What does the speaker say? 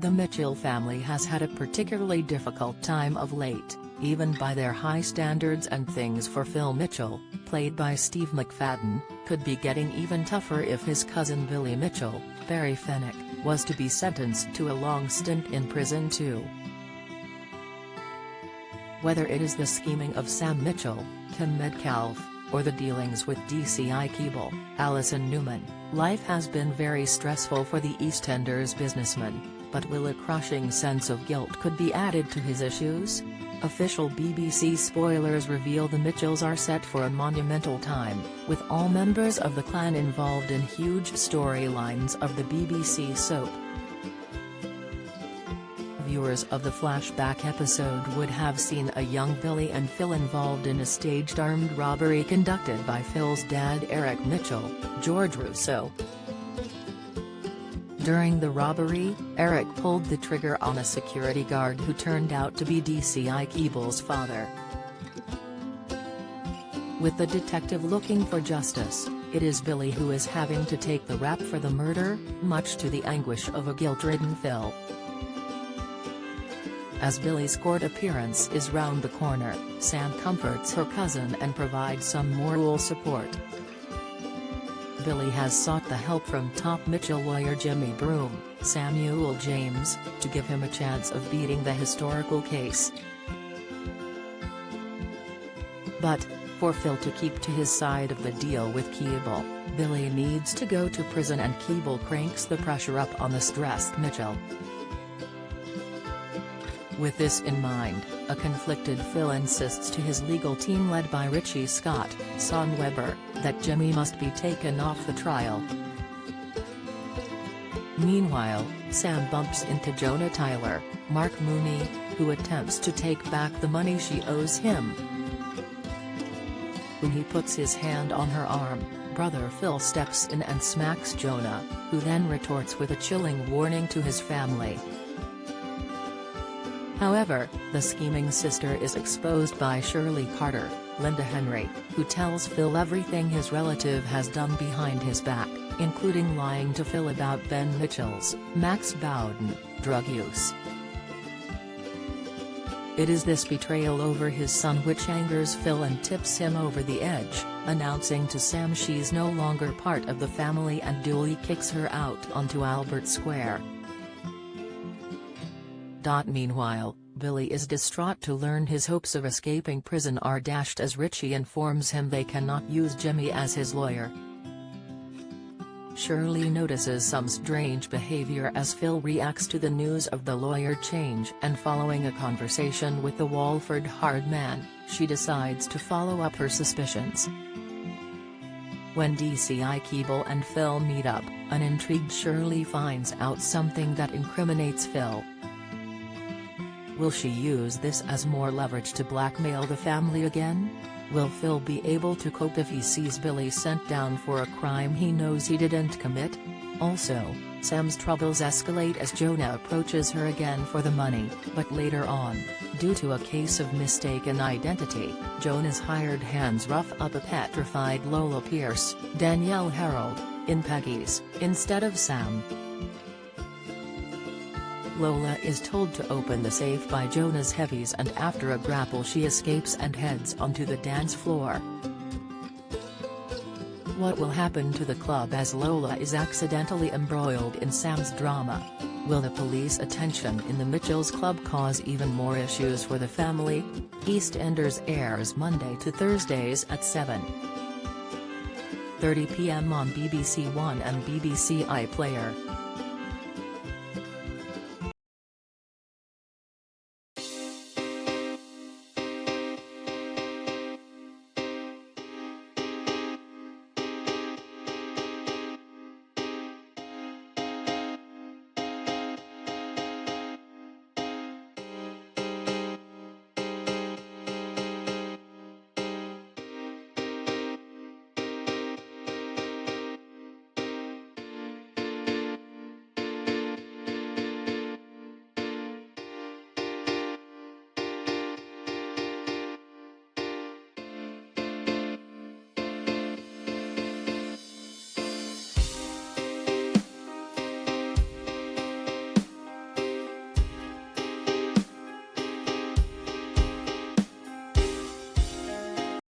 The Mitchell family has had a particularly difficult time of late, even by their high standards, and things for Phil Mitchell, played by Steve McFadden, could be getting even tougher if his cousin Billy Mitchell, Barry Fennick, was to be sentenced to a long stint in prison too. Whether it is the scheming of Sam Mitchell, Kim Metcalf, or the dealings with DCI Keeble, Alison Newman, life has been very stressful for the EastEnders businessman, but will a crushing sense of guilt could be added to his issues? Official BBC spoilers reveal the Mitchells are set for a monumental time, with all members of the clan involved in huge storylines of the BBC soap. Viewers of the flashback episode would have seen a young Billy and Phil involved in a staged armed robbery conducted by Phil's dad Eric Mitchell, George Rousseau. During the robbery, Eric pulled the trigger on a security guard who turned out to be DCI Keeble's father. With the detective looking for justice, it is Billy who is having to take the rap for the murder, much to the anguish of a guilt-ridden Phil. As Billy's court appearance is round the corner, Sam comforts her cousin and provides some moral support. Billy has sought the help from top Mitchell lawyer Jimmy Broom, Samuel James, to give him a chance of beating the historical case. But, for Phil to keep to his side of the deal with Keeble, Billy needs to go to prison, and Keeble cranks the pressure up on the stressed Mitchell. With this in mind, a conflicted Phil insists to his legal team led by Richie Scott, Son Weber, that Jimmy must be taken off the trial. Meanwhile, Sam bumps into Jonah Tyler, Mark Mooney, who attempts to take back the money she owes him. When he puts his hand on her arm, brother Phil steps in and smacks Jonah, who then retorts with a chilling warning to his family. However, the scheming sister is exposed by Shirley Carter, Linda Henry, who tells Phil everything his relative has done behind his back, including lying to Phil about Ben Mitchell's, Max Bowden, drug use. It is this betrayal over his son which angers Phil and tips him over the edge, announcing to Sam she's no longer part of the family and duly kicks her out onto Albert Square. Meanwhile, Billy is distraught to learn his hopes of escaping prison are dashed as Richie informs him they cannot use Jimmy as his lawyer. Shirley notices some strange behavior as Phil reacts to the news of the lawyer change, and following a conversation with the Walford hard man, she decides to follow up her suspicions. When DCI Keeble and Phil meet up, an intrigued Shirley finds out something that incriminates Phil. Will she use this as more leverage to blackmail the family again? Will Phil be able to cope if he sees Billy sent down for a crime he knows he didn't commit? Also, Sam's troubles escalate as Jonah approaches her again for the money, but later on, due to a case of mistaken identity, Jonah's hired hands rough up a petrified Lola Pierce, Danielle Harold, in Peggy's, instead of Sam. Lola is told to open the safe by Jonah's heavies, and after a grapple she escapes and heads onto the dance floor. What will happen to the club as Lola is accidentally embroiled in Sam's drama? Will the police attention in the Mitchells' club cause even more issues for the family? EastEnders airs Monday to Thursdays at 7:30 p.m. on BBC One and BBC iPlayer.